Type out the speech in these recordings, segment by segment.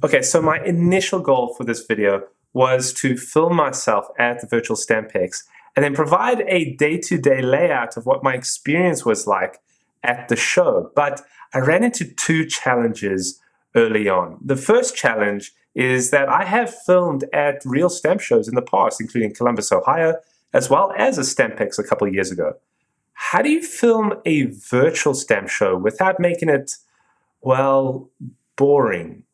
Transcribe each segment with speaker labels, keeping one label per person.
Speaker 1: Okay, so my initial goal for this video was to film myself at the Virtual Stampex and then provide a day-to-day layout of what my experience was like at the show. But I ran into two challenges early on. The first challenge is that I have filmed at real stamp shows in the past, including Columbus, Ohio, as well as a Stampex a couple of years ago. How do you film a virtual stamp show without making it, well, boring?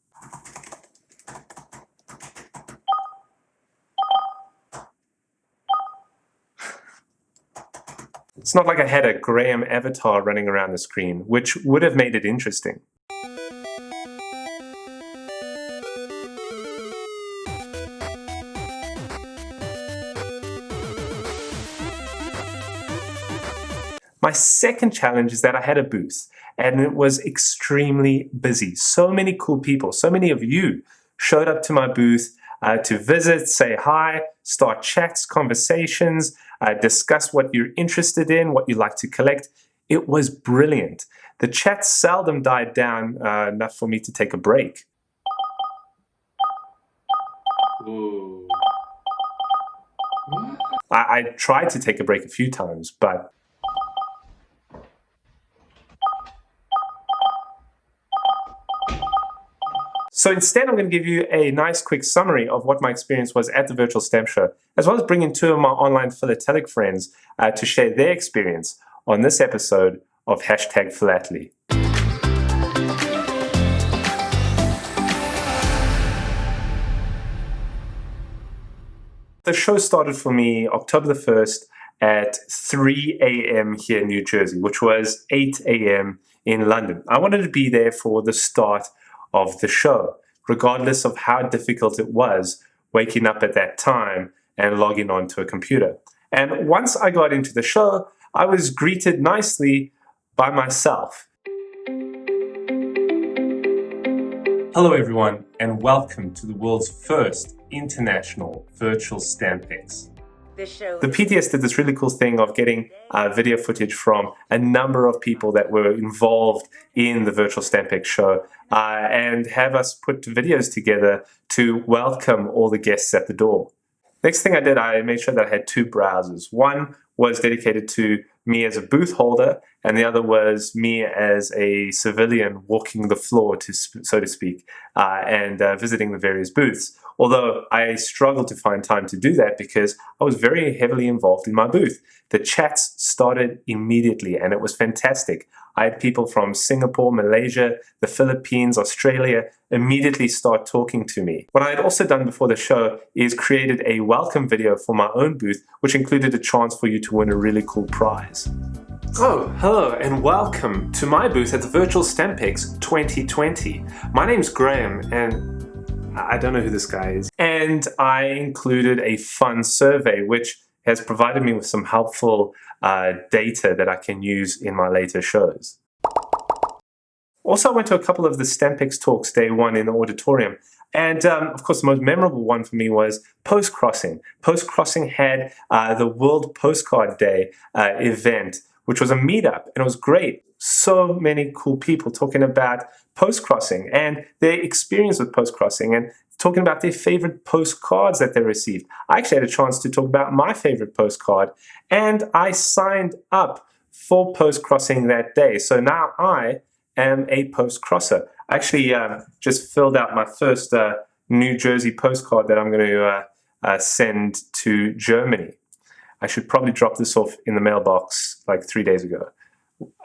Speaker 1: It's not like I had a Graham avatar running around the screen, which would have made it interesting. My second challenge is that I had a booth and it was extremely busy. So many cool people, so many of you showed up to my booth to visit, say hi, start chats, conversations, discuss what you're interested in, what you like to collect. It was brilliant. The chat seldom died down enough for me to take a break.
Speaker 2: Ooh.
Speaker 1: I tried to take a break a few times, but so instead, I'm going to give you a nice quick summary of what my experience was at the Virtual Stamp Show, as well as bring in two of my online philatelic friends to share their experience on this episode of #Philately. The show started for me October the 1st at 3 a.m. here in New Jersey, which was 8 a.m. in London. I wanted to be there for the start of the show, regardless of how difficult it was waking up at that time and logging onto a computer. And once I got into the show, I was greeted nicely by myself. Hello everyone, and welcome to the world's first international Virtual Stampex. The PTS did this really cool thing of getting video footage from a number of people that were involved in the Virtual Stampex show and have us put videos together to welcome all the guests at the door. Next thing I did, I made sure that I had two browsers. One was dedicated to me as a booth holder, and the other was me as a civilian walking the floor, so to speak, and visiting the various booths. Although I struggled to find time to do that because I was very heavily involved in my booth. The chats started immediately and it was fantastic. I had people from Singapore, Malaysia, the Philippines, Australia immediately start talking to me. What I had also done before the show is created a welcome video for my own booth, which included a chance for you to win a really cool prize. Oh, hello and welcome to my booth at the Virtual Stampex 2020. My name's Graham and I don't know who this guy is. And I included a fun survey which has provided me with some helpful data that I can use in my later shows. Also, I went to a couple of the Stampex talks day one in the auditorium. And of course, the most memorable one for me was Postcrossing. Postcrossing had the World Postcard Day event, which was a meetup, and it was great. So many cool people talking about postcrossing and their experience with postcrossing and talking about their favorite postcards that they received. I actually had a chance to talk about my favorite postcard, and I signed up for postcrossing that day. So now I am a postcrosser. I actually just filled out my first New Jersey postcard that I'm going to send to Germany. I should probably drop this off in the mailbox like 3 days ago.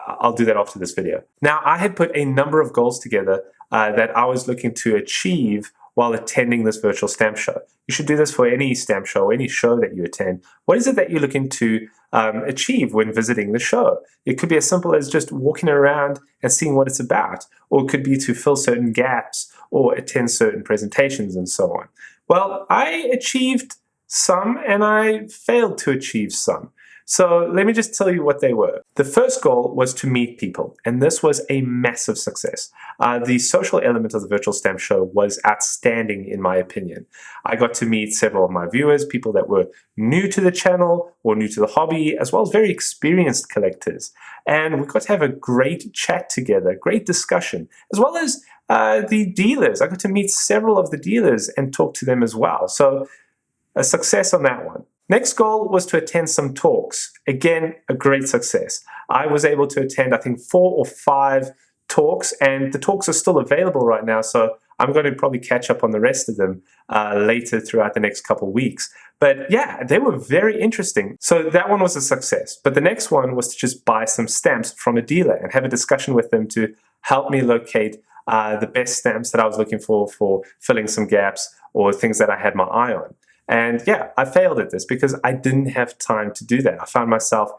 Speaker 1: I'll do that after this video. Now, I had put a number of goals together that I was looking to achieve while attending this virtual stamp show. You should do this for any stamp show, any show that you attend. What is it that you're looking to achieve when visiting the show? It could be as simple as just walking around and seeing what it's about, or it could be to fill certain gaps or attend certain presentations and so on. Well, I achieved some and I failed to achieve some. So let me just tell you what they were. The first goal was to meet people, and this was a massive success. The social element of the Virtual Stamp Show was outstanding in my opinion. I got to meet several of my viewers, people that were new to the channel or new to the hobby, as well as very experienced collectors. And we got to have a great chat together, great discussion, as well as the dealers. I got to meet several of the dealers and talk to them as well. So a success on that one. Next goal was to attend some talks. Again, a great success. I was able to attend, I think, 4 or 5 talks, and the talks are still available right now, so I'm going to probably catch up on the rest of them later throughout the next couple of weeks. But yeah, they were very interesting. So that one was a success. But the next one was to just buy some stamps from a dealer and have a discussion with them to help me locate the best stamps that I was looking for filling some gaps or things that I had my eye on. And yeah, I failed at this because I didn't have time to do that. I found myself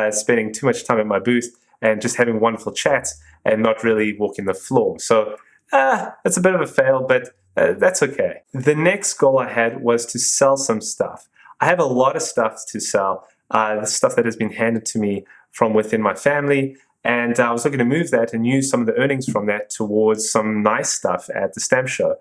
Speaker 1: spending too much time at my booth and just having wonderful chats and not really walking the floor. So it's a bit of a fail, but that's okay. The next goal I had was to sell some stuff. I have a lot of stuff to sell, the stuff that has been handed to me from within my family, and I was looking to move that and use some of the earnings from that towards some nice stuff at the stamp show.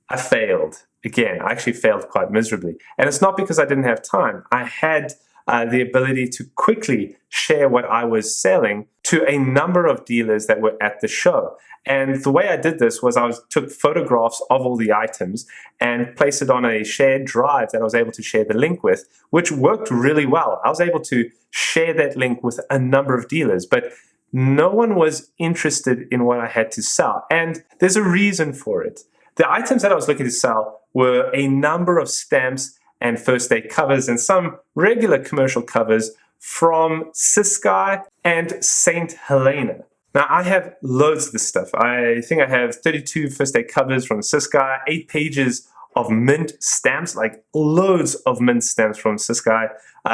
Speaker 1: I failed. Again, I actually failed quite miserably. And it's not because I didn't have time. I had the ability to quickly share what I was selling to a number of dealers that were at the show. And the way I did this was took photographs of all the items and placed it on a shared drive that I was able to share the link with, which worked really well. I was able to share that link with a number of dealers, but no one was interested in what I had to sell. And there's a reason for it. The items that I was looking to sell were a number of stamps and first day covers and some regular commercial covers from Ciskei and St. Helena. Now, I have loads of this stuff. I think I have 32 first day covers from Ciskei, 8 pages of mint stamps, like loads of mint stamps from Ciskei,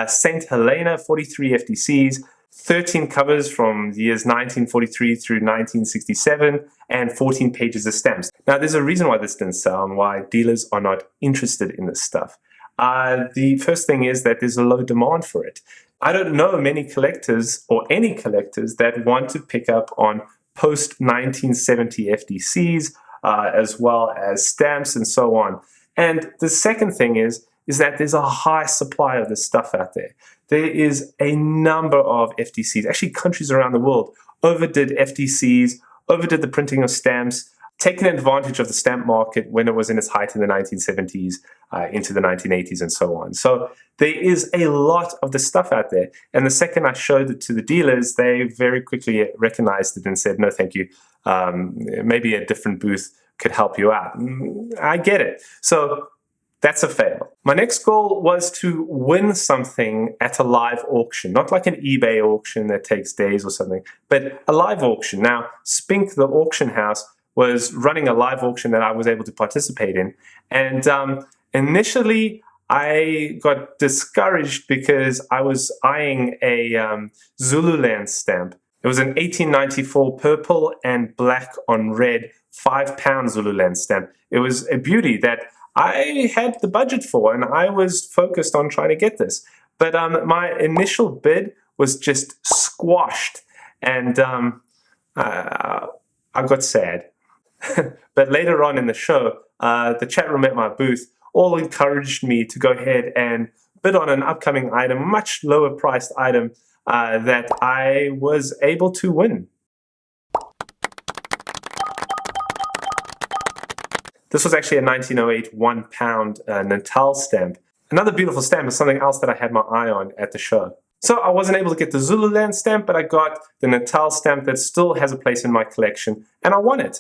Speaker 1: St. Helena, 43 FDCs, 13 covers from the years 1943 through 1967, and 14 pages of stamps. Now, there's a reason why this didn't sell and why dealers are not interested in this stuff. The first thing is that there's a low demand for it. I don't know many collectors or any collectors that want to pick up on post-1970 FDCs, as well as stamps and so on. And the second thing is that there's a high supply of this stuff out there. There is a number of FDCs, actually countries around the world, overdid FDCs, overdid the printing of stamps, taken advantage of the stamp market when it was in its height in the 1970s, into the 1980s and so on. So there is a lot of the stuff out there. And the second I showed it to the dealers, they very quickly recognized it and said, no, thank you. Maybe a different booth could help you out. I get it. So that's a fail. My next goal was to win something at a live auction, not like an eBay auction that takes days or something, but a live auction. Now, Spink, the auction house, was running a live auction that I was able to participate in. And initially, I got discouraged because I was eyeing a Zululand stamp. It was an 1894 purple and black on red 5-pound Zululand stamp. It was a beauty that I had the budget for, and I was focused on trying to get this. But my initial bid was just squashed, and I got sad. But later on in the show, the chat room at my booth all encouraged me to go ahead and bid on an upcoming item, a much lower priced item that I was able to win. This was actually a 1908 1-pound Natal stamp. Another beautiful stamp is something else that I had my eye on at the show. So I wasn't able to get the Zululand stamp, but I got the Natal stamp that still has a place in my collection, and I won it.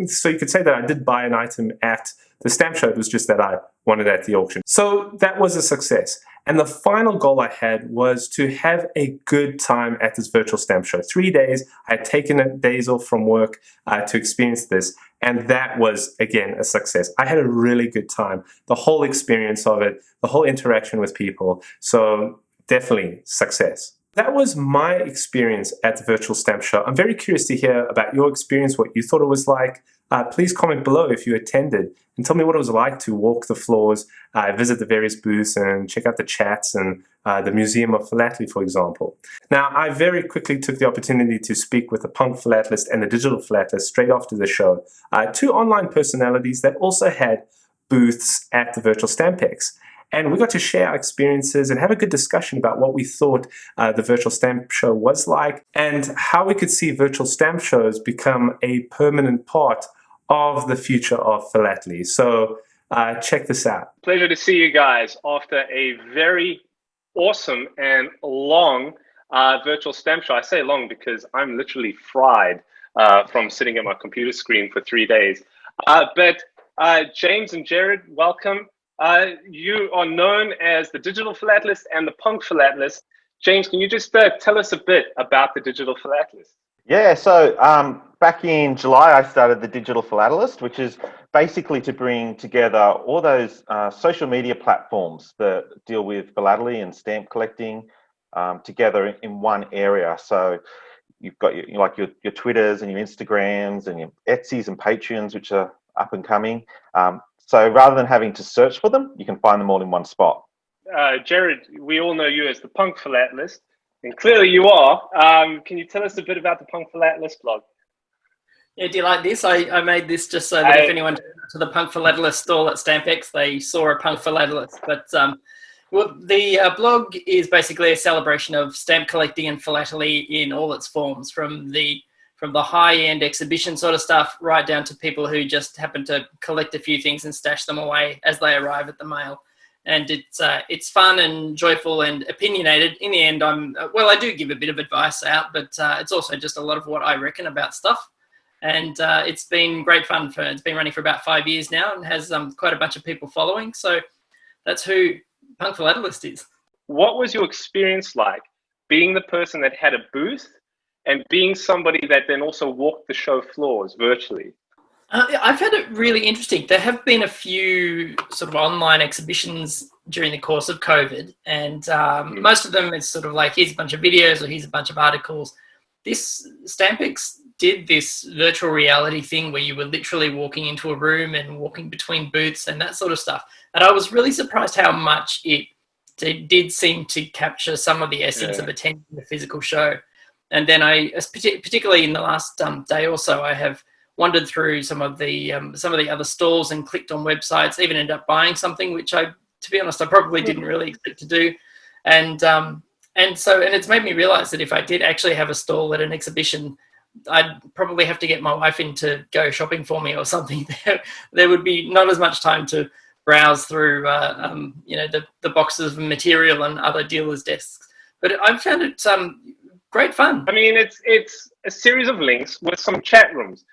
Speaker 1: So you could say that I did buy an item at the stamp show. It was just that I won it at the auction. So that was a success. And the final goal I had was to have a good time at this virtual stamp show. 3 days, I had taken days off from work to experience this, and that was, again, a success. I had a really good time. The whole experience of it, the whole interaction with people. So definitely success. That was my experience at the Virtual Stamp Show. I'm very curious to hear about your experience, what you thought it was like. Please comment below if you attended and tell me what it was like to walk the floors, visit the various booths, and check out the chats and the Museum of Philately, for example. Now, I very quickly took the opportunity to speak with the Punk Philatelist and the Digital Philatelist straight after the show, two online personalities that also had booths at the Virtual Stampex. And we got to share our experiences and have a good discussion about what we thought the Virtual Stamp Show was like and how we could see virtual stamp shows become a permanent part of the future of philately. So check this out.
Speaker 3: Pleasure to see you guys after a very awesome and long virtual stamp show. I say long because I'm literally fried from sitting at my computer screen for 3 days. But James and Gerard, welcome. You are known as the Digital Philatelist and the Punk Philatelist. James, can you just tell us a bit about the Digital Philatelist?
Speaker 4: Yeah, so back in July, I started the Digital Philatelist, which is basically to bring together all those social media platforms that deal with philately and stamp collecting together in one area. So you've got your Twitters and your Instagrams and your Etsy's and Patreons, which are up and coming. So rather than having to search for them, you can find them all in one spot.
Speaker 3: Gerard, we all know you as the Punk Philatelist, and clearly you are. Can you tell us a bit about the Punk Philatelist blog?
Speaker 5: Yeah, do you like this? I made this just so that if anyone turned up to the Punk Philatelist stall at Stampex, they saw a Punk Philatelist. But well, the blog is basically a celebration of stamp collecting and philately in all its forms, from the high-end exhibition sort of stuff right down to people who just happen to collect a few things and stash them away as they arrive at the mail. And it's fun and joyful and opinionated. In the end, I do give a bit of advice out, but it's also just a lot of what I reckon about stuff. And it's been great fun. It's been running for about 5 years now and has quite a bunch of people following. So that's who Punk Philatelist is.
Speaker 3: What was your experience like being the person that had a booth and being somebody that then also walked the show floors virtually?
Speaker 5: I've found it really interesting. There have been a few sort of online exhibitions during the course of COVID, and most of them it's sort of like, here's a bunch of videos or here's a bunch of articles. This Stampex did this virtual reality thing where you were literally walking into a room and walking between booths and that sort of stuff. And I was really surprised how much it did seem to capture some of the essence of attending the physical show. And then particularly in the last day or so, I have wandered through some of the other stalls and clicked on websites, even ended up buying something, which to be honest, I probably didn't really expect to do. And it's made me realize that if I did actually have a stall at an exhibition, I'd probably have to get my wife in to go shopping for me or something. There would be not as much time to browse through, the boxes of material and other dealers' desks. But I've found it great fun.
Speaker 3: I mean, it's a series of links with some chat rooms,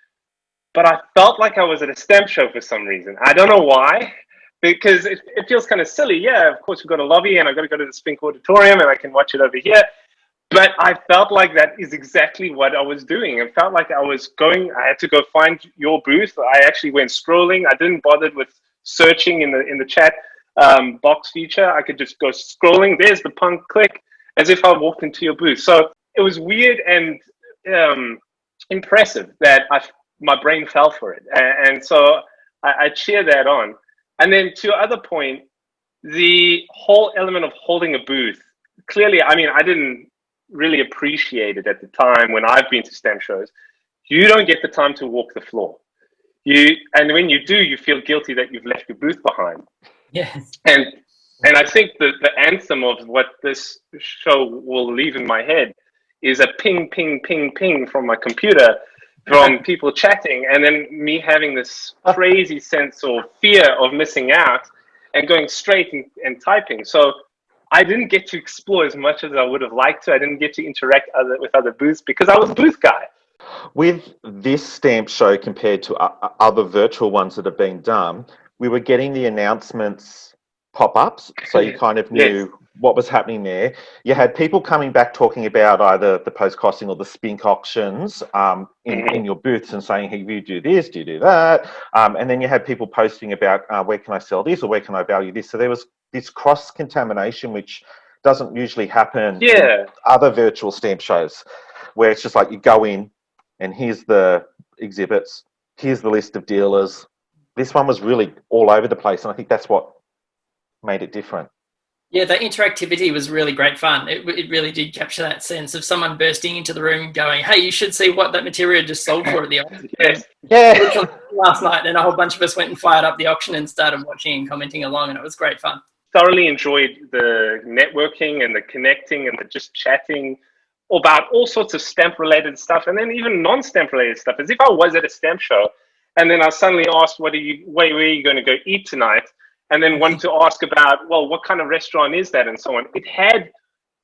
Speaker 3: but I felt like I was at a stamp show for some reason. I don't know why, because it feels kind of silly. Yeah, of course we've got a lobby and I've got to go to the Spink Auditorium and I can watch it over here. But I felt like that is exactly what I was doing. It felt like I had to go find your booth. I actually went scrolling. I didn't bother with searching in the chat box feature. I could just go scrolling. There's the Punk, click, as if I walked into your booth. So it was weird and impressive that my brain fell for it. And so I cheer that on. And then to your other point, the whole element of holding a booth, clearly, I mean, I didn't really appreciate it at the time when I've been to stamp shows. You don't get the time to walk the floor. And when you do, you feel guilty that you've left your booth behind.
Speaker 5: Yes.
Speaker 3: And I think the anthem of what this show will leave in my head is a ping, ping, ping, ping from my computer, from people chatting, and then me having this crazy sense of fear of missing out and going straight and typing. So I didn't get to explore as much as I would have liked to. I didn't get to interact with other booths because I was a booth guy.
Speaker 4: With this stamp show compared to other virtual ones that have been done, we were getting the announcements pop-ups, so you kind of knew what was happening there. You had people coming back talking about either the Postcrossing or the Spink Auctions in your booths and saying, hey, you do this, do you do that? And then you had people posting about where can I sell this or where can I value this? So there was this cross-contamination, which Doesn't usually happen
Speaker 3: Yeah.
Speaker 4: in other virtual stamp shows, where it's just like you go in and here's the exhibits, here's the list of dealers. This one was really all over the place, and I think that's what made it different.
Speaker 5: Yeah, the interactivity was really great fun. It really did capture that sense of someone bursting into the room going, hey, you should see what that material just sold for at the auction.
Speaker 3: Yes.
Speaker 4: Yeah.
Speaker 5: Literally last night, and a whole bunch of us went and fired up the auction and started watching and commenting along, and it was great fun.
Speaker 3: Thoroughly enjoyed the networking and the connecting and the just chatting about all sorts of stamp-related stuff, and then even non-stamp-related stuff, as if I was at a stamp show, and then I suddenly asked, where are you going to go eat tonight? And then wanted to ask about, well, what kind of restaurant is that, and so on. It had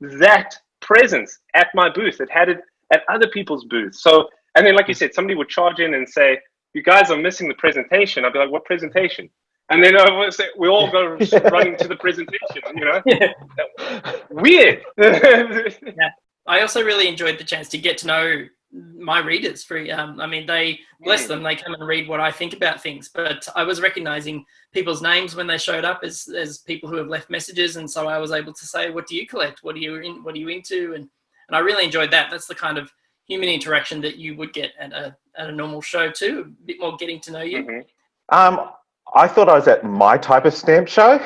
Speaker 3: that presence at my booth. It had it at other people's booths. So, and then, like you said, somebody would charge in and say, you guys are missing the presentation. I'd be like, what presentation? And then we all go running to the presentation, you know?
Speaker 5: Yeah.
Speaker 3: Weird.
Speaker 5: Yeah. I also really enjoyed the chance to get to know my readers. I mean, they, bless them, they come and read what I think about things. But I was recognizing people's names when they showed up as people who have left messages. And so I was able to say, what do you collect? What are you into? And I really enjoyed that. That's the kind of human interaction that you would get at a normal show too, a bit more getting to know you.
Speaker 4: Mm-hmm. I thought I was at my type of stamp show.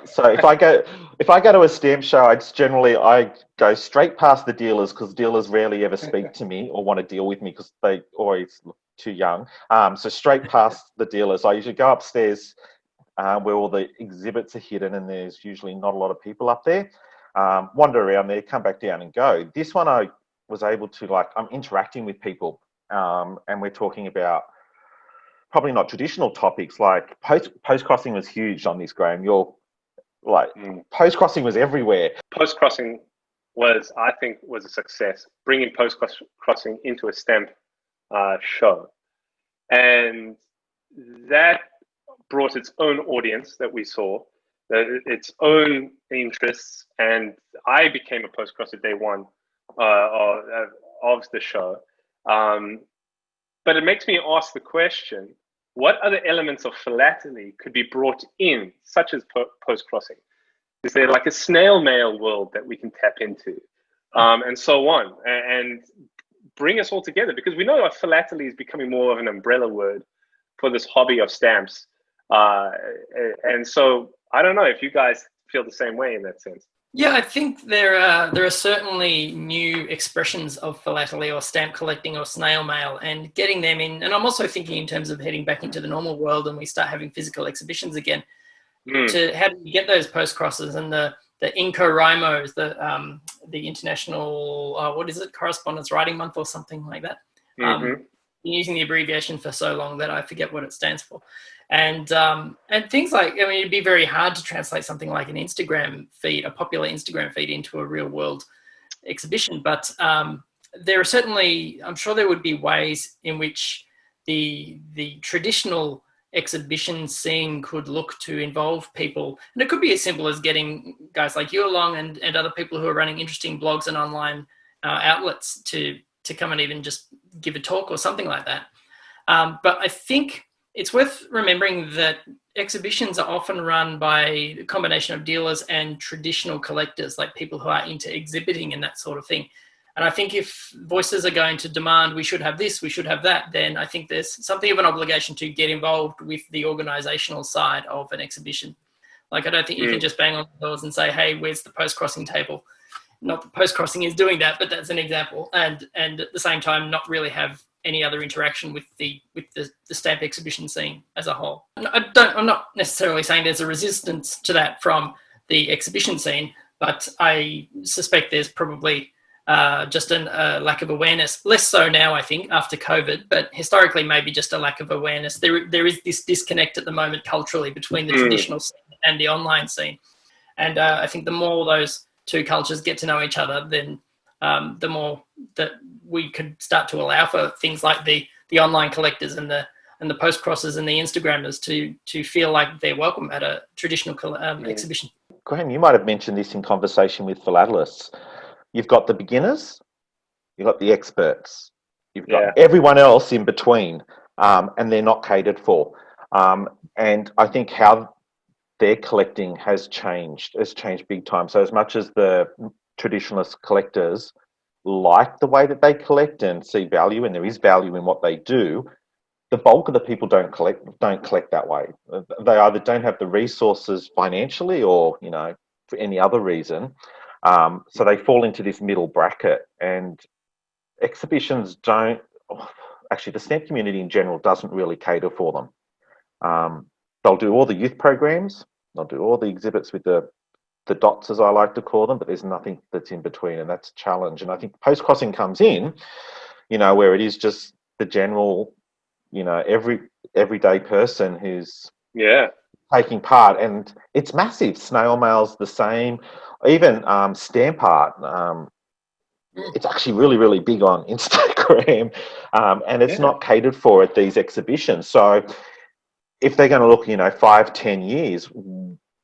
Speaker 4: So if I go to a stamp show, I go straight past the dealers, because dealers rarely ever speak to me or want to deal with me because they always look too young. So straight past the dealers. I usually go upstairs where all the exhibits are hidden, and there's usually not a lot of people up there. Wander around there, come back down and go. This one I was able to, I'm interacting with people, and we're talking about probably not traditional topics, like post-crossing was huge on this, Graham. Post-crossing was everywhere.
Speaker 3: Post-crossing I think, was a success, bringing post-crossing into a stamp show. And that brought its own audience that we saw, its own interests, and I became a post-crosser day one of the show. But it makes me ask the question, what other elements of philately could be brought in, such as post-crossing? Is there like a snail mail world that we can tap into, and so on, and bring us all together? Because we know that philately is becoming more of an umbrella word for this hobby of stamps. And so I don't know if you guys feel the same way in that sense.
Speaker 5: Yeah, I think there are certainly new expressions of philately or stamp collecting or snail mail, and getting them in. And I'm also thinking in terms of heading back into the normal world and we start having physical exhibitions again. To how do you get those post crosses and the InCoWriMos, the international Correspondence Writing Month or something like that. Been using the abbreviation for so long that I forget what it stands for. And things like, I mean, it'd be very hard to translate something like an Instagram feed, a popular Instagram feed, into a real world exhibition. But there are certainly, I'm sure there would be ways in which the traditional exhibition scene could look to involve people. And it could be as simple as getting guys like you along and other people who are running interesting blogs and online outlets to come and even just give a talk or something like that. But I think it's worth remembering that exhibitions are often run by a combination of dealers and traditional collectors, like people who are into exhibiting and that sort of thing. And I think if voices are going to demand we should have this, we should have that, then I think there's something of an obligation to get involved with the organizational side of an exhibition. Like, I don't think you can just bang on the doors and say, hey, where's the post-crossing table? Not that post-crossing is doing that, but that's an example. And at the same time, not really have any other interaction with the stamp exhibition scene as a whole. I'm not necessarily saying there's a resistance to that from the exhibition scene, but I suspect there's probably just a lack of awareness. Less so now, I think, after COVID, but historically maybe just a lack of awareness. There is this disconnect at the moment culturally between the traditional scene and the online scene. And I think the more those two cultures get to know each other, then the more that we could start to allow for things like the online collectors and the post crossers and the Instagrammers to feel like they're welcome at a traditional exhibition.
Speaker 4: Graham, you might have mentioned this in conversation with philatelists. You've got the beginners, you've got the experts, you've got everyone else in between, and they're not catered for. And I think how their collecting has changed big time. So as much as the traditionalist collectors like the way that they collect and see value, and there is value in what they do, the bulk of the people don't collect that way. They either don't have the resources financially or, for any other reason. So they fall into this middle bracket, and exhibitions actually, the stamp community in general doesn't really cater for them. They'll do all the youth programs, they'll do all the exhibits with the dots, as I like to call them, but there's nothing that's in between, and that's a challenge. And I think postcrossing comes in, where it is just the general, everyday person who's taking part, and it's massive. Snail mail's the same, even stamp art. It's actually really, really big on Instagram, and it's not catered for at these exhibitions. So if they're going to look, 5-10 years,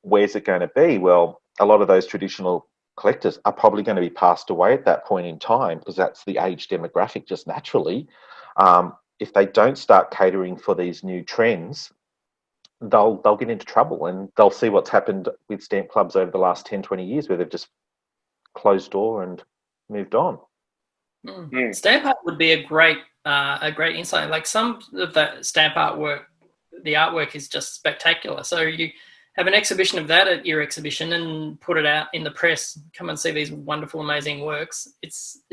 Speaker 4: where's it going to be? Well, a lot of those traditional collectors are probably going to be passed away at that point in time, because that's the age demographic just naturally. If they don't start catering for these new trends, they'll get into trouble, and they'll see what's happened with stamp clubs over the last 10-20 years, where they've just closed door and moved on.
Speaker 5: Stamp art would be a great insight. Like some of that stamp artwork, the artwork is just spectacular. So you have an exhibition of that at your exhibition and put it out in the press. Come and see these wonderful, amazing works. It's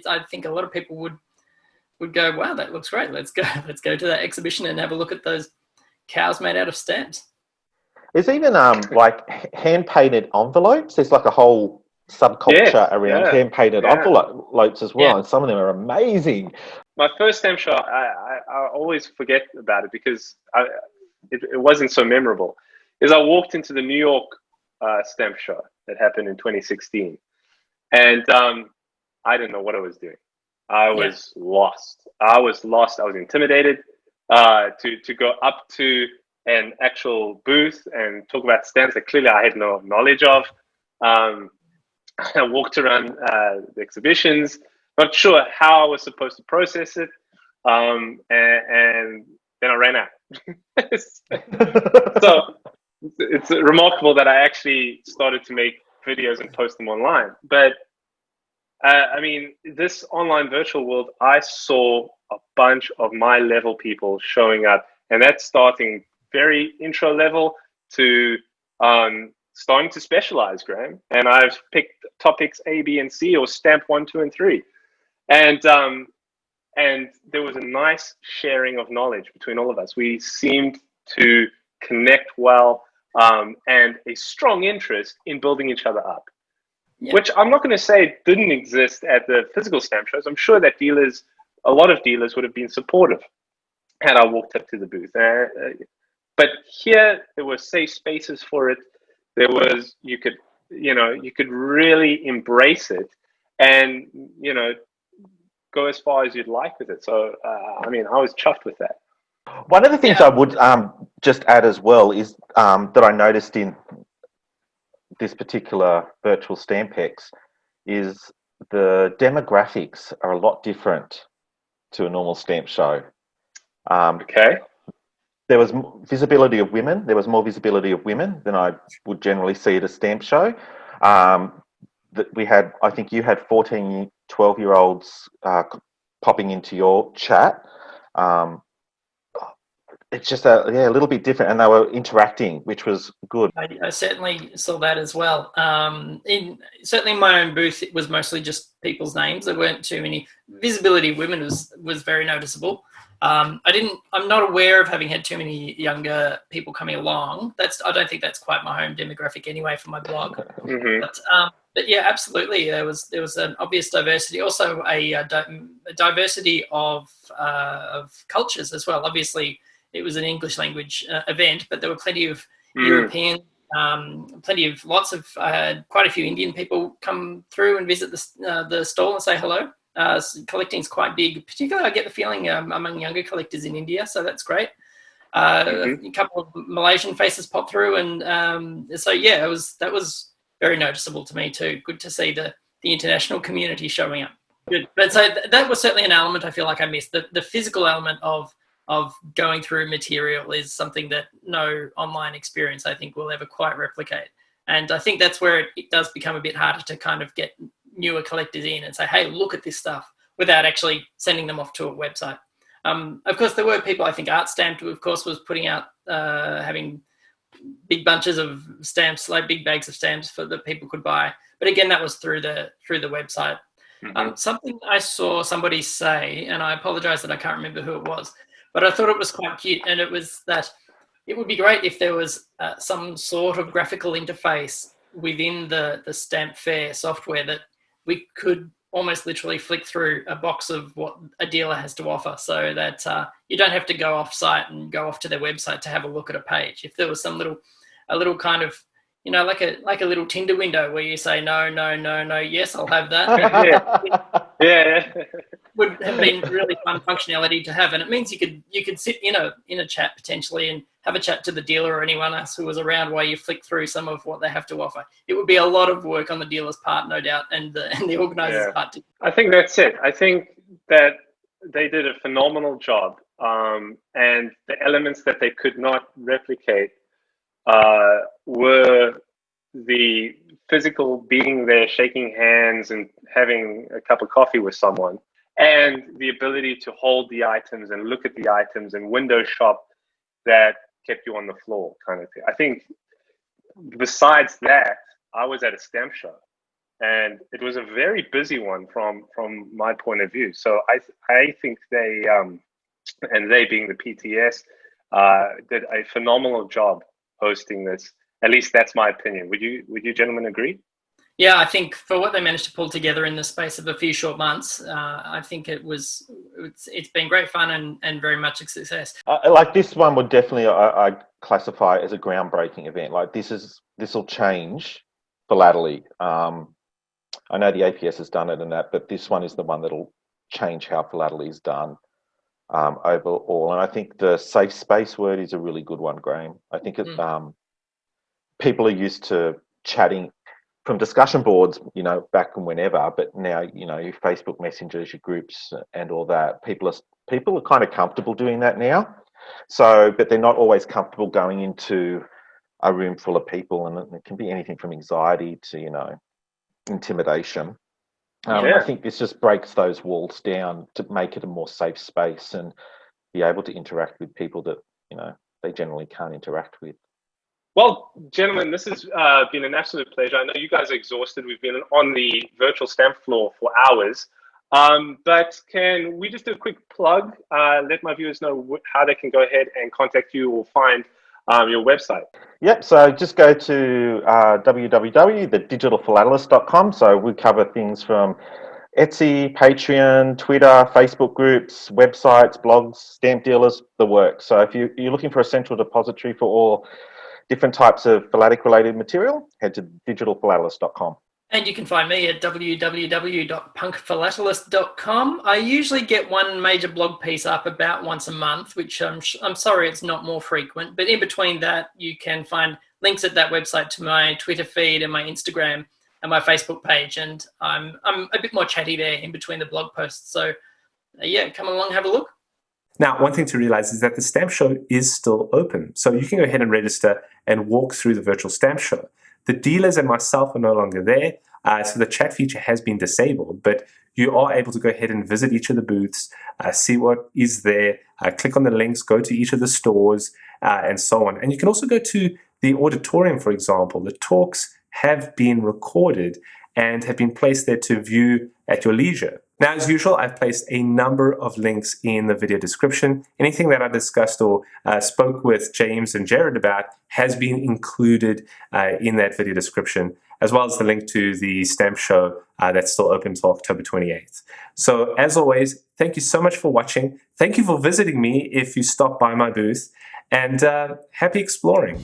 Speaker 5: I think a lot of people would go, wow, that looks great. Let's go to that exhibition and have a look at those cows made out of stamps.
Speaker 4: There's even like hand painted envelopes. There's like a whole subculture around hand painted envelopes as well, and some of them are amazing.
Speaker 3: My first stamp show, I always forget about it because it wasn't so memorable. Is I walked into the New York stamp show that happened in 2016, and I didn't know what I was doing. I was lost. I was intimidated to go up to an actual booth and talk about stamps that clearly I had no knowledge of. I walked around the exhibitions, not sure how I was supposed to process it, and then I ran out. So it's remarkable that I actually started to make videos and post them online. But I mean, this online virtual world, I saw a bunch of my level people showing up, and that's starting very intro level to starting to specialize, Graham. And I've picked topics A, B, and C, or stamp 1, 2, and 3. And there was a nice sharing of knowledge between all of us. We seemed to connect well, and a strong interest in building each other up. Yeah. Which I'm not going to say didn't exist at the physical stamp shows. I'm sure that a lot of dealers would have been supportive had I walked up to the booth. But here there were safe spaces for it. There was, you could really embrace it and, go as far as you'd like with it. So, I was chuffed with that.
Speaker 4: One of the things I would just add as well is that I noticed in this particular Virtual Stampex is the demographics are a lot different to a normal stamp show.
Speaker 3: Okay.
Speaker 4: There was visibility of women. There was more visibility of women than I would generally see at a stamp show. That we had, I think you had 14, 12-year-olds popping into your chat. It's just a little bit different, and they were interacting, which was good.
Speaker 5: I certainly saw that as well. Certainly in my own booth, it was mostly just people's names. There weren't too many. Visibility of women was very noticeable. I'm not aware of having had too many younger people coming along. I don't think that's quite my home demographic anyway for my blog. Mm-hmm. But yeah, absolutely. There was an obvious diversity, also a diversity of cultures as well. Obviously, it was an English language event, but there were plenty of European, quite a few Indian people come through and visit the stall and say hello. Collecting is quite big, particularly I get the feeling among younger collectors in India, so that's great. A couple of Malaysian faces pop through, and that was very noticeable to me too. Good to see the international community showing up. Good, but so that was certainly an element I feel like I missed, the physical element of of going through material is something that no online experience, I think, will ever quite replicate. And I think that's where it does become a bit harder to kind of get newer collectors in and say, hey, look at this stuff, without actually sending them off to a website. Of course, there were people, I think Art Stamped, who of course was putting out, having big bunches of stamps, like big bags of stamps that people could buy. But again, that was through the website. Mm-hmm. Something I saw somebody say, and I apologize that I can't remember who it was, but I thought it was quite cute, and it was that it would be great if there was some sort of graphical interface within the Stamp Fair software that we could almost literally flick through a box of what a dealer has to offer, so that you don't have to go off site and go off to their website to have a look at a page. If there was a little kind of, you know, like a little Tinder window where you say no, yes, I'll have that.
Speaker 3: Yeah.
Speaker 5: Would have been really fun functionality to have, and it means you could sit in a chat potentially and have a chat to the dealer or anyone else who was around while you flick through some of what they have to offer. It would be a lot of work on the dealer's part, no doubt, and the organizer's part too.
Speaker 3: I think that's it. I think that they did a phenomenal job, and the elements that they could not replicate were the physical being there, shaking hands and having a cup of coffee with someone, and the ability to hold the items and look at the items and window shop that kept you on the floor, kind of thing. I think besides that, I was at a stamp show, and it was a very busy one from my point of view. So I think they, and they being the PTS, did a phenomenal job hosting this. At least that's my opinion. Would you gentlemen agree?
Speaker 5: Yeah, I think for what they managed to pull together in the space of a few short months, I think it's been great fun and very much a success.
Speaker 4: Like this one would definitely I classify as a groundbreaking event. Like this will change Philately. I know the APS has done it and that, but this one is the one that'll change how Philately is done overall. And I think the safe space word is a really good one, Graham. I think people are used to chatting from discussion boards, you know, back and whenever, but now, you know, your Facebook messengers, your groups and all that, people are kind of comfortable doing that now. So, but they're not always comfortable going into a room full of people, and it can be anything from anxiety to, you know, intimidation. I think this just breaks those walls down to make it a more safe space and be able to interact with people that, you know, they generally can't interact with.
Speaker 3: Well, gentlemen, this has been an absolute pleasure. I know you guys are exhausted. We've been on the virtual stamp floor for hours. But can we just do a quick plug, let my viewers know how they can go ahead and contact you or find your website?
Speaker 4: Yep, so just go to www.thedigitalphilatelist.com. So we cover things from Etsy, Patreon, Twitter, Facebook groups, websites, blogs, stamp dealers, the works. So if you're looking for a central depository for all different types of philatic related material, head to digitalphilatelist.com.
Speaker 5: And you can find me at www.punkphilatelist.com. I usually get one major blog piece up about once a month, which I'm sorry it's not more frequent. But in between that, you can find links at that website to my Twitter feed and my Instagram and my Facebook page. And I'm a bit more chatty there in between the blog posts. So come along, have a look.
Speaker 1: Now, one thing to realize is that the stamp show is still open. So you can go ahead and register and walk through the virtual stamp show. The dealers and myself are no longer there, so the chat feature has been disabled, but you are able to go ahead and visit each of the booths, see what is there, click on the links, go to each of the stores, and so on. And you can also go to the auditorium, for example. The talks have been recorded and have been placed there to view at your leisure. Now, as usual, I've placed a number of links in the video description. Anything that I discussed or spoke with James and Gerard about has been included in that video description, as well as the link to the stamp show that's still open until October 28th. So as always, thank you so much for watching. Thank you for visiting me if you stop by my booth, and happy exploring.